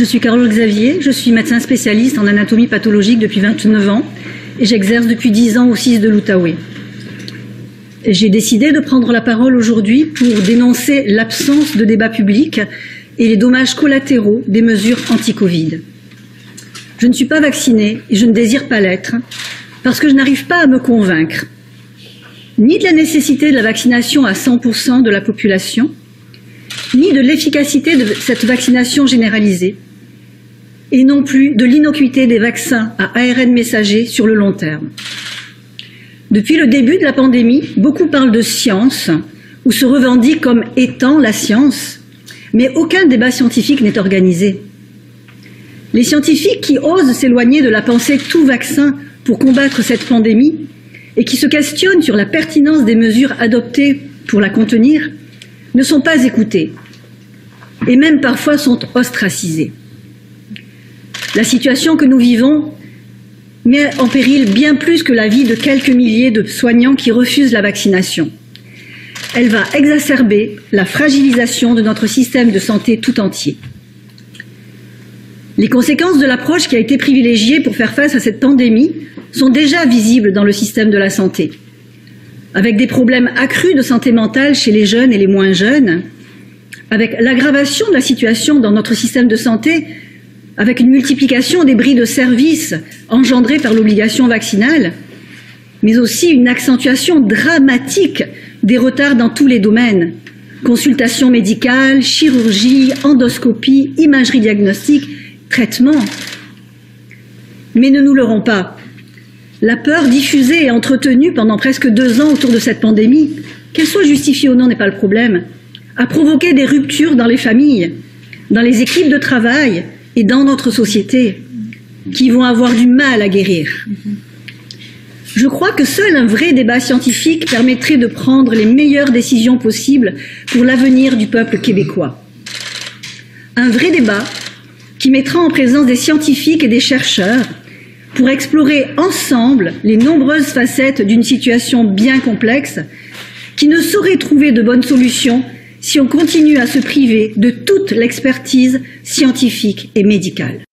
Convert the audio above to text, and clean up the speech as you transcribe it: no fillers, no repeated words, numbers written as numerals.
suis Carole Xavier, je suis médecin spécialiste en anatomie pathologique depuis 29 ans et j'exerce depuis 10 ans au CIS de l'Outaouais. J'ai décidé de prendre la parole aujourd'hui pour dénoncer l'absence de débat public et les dommages collatéraux des mesures anti-Covid. Je ne suis pas vaccinée et je ne désire pas l'être parce que je n'arrive pas à me convaincre ni de la nécessité de la vaccination à 100% de la population, ni de l'efficacité de cette vaccination généralisée, et non plus de l'innocuité des vaccins à ARN messager sur le long terme. Depuis le début de la pandémie, beaucoup parlent de science ou se revendiquent comme étant la science, mais aucun débat scientifique n'est organisé. Les scientifiques qui osent s'éloigner de la pensée tout vaccin pour combattre cette pandémie et qui se questionnent sur la pertinence des mesures adoptées pour la contenir ne sont pas écoutés et même parfois sont ostracisés. La situation que nous vivons met en péril bien plus que la vie de quelques milliers de soignants qui refusent la vaccination. Elle va exacerber la fragilisation de notre système de santé tout entier. Les conséquences de l'approche qui a été privilégiée pour faire face à cette pandémie sont déjà visibles dans le système de la santé, avec des problèmes accrus de santé mentale chez les jeunes et les moins jeunes, avec l'aggravation de la situation dans notre système de santé, avec une multiplication des bris de services engendrés par l'obligation vaccinale, mais aussi une accentuation dramatique des retards dans tous les domaines, consultations médicales, chirurgie, endoscopie, imagerie diagnostique, traitement. Mais ne nous leurrons pas. La peur diffusée et entretenue pendant presque 2 ans autour de cette pandémie, qu'elle soit justifiée ou non n'est pas le problème, a provoqué des ruptures dans les familles, dans les équipes de travail et dans notre société, qui vont avoir du mal à guérir. Je crois que seul un vrai débat scientifique permettrait de prendre les meilleures décisions possibles pour l'avenir du peuple québécois. Un vrai débat qui mettra en présence des scientifiques et des chercheurs pour explorer ensemble les nombreuses facettes d'une situation bien complexe qui ne saurait trouver de bonnes solutions si on continue à se priver de toute l'expertise scientifique et médicale.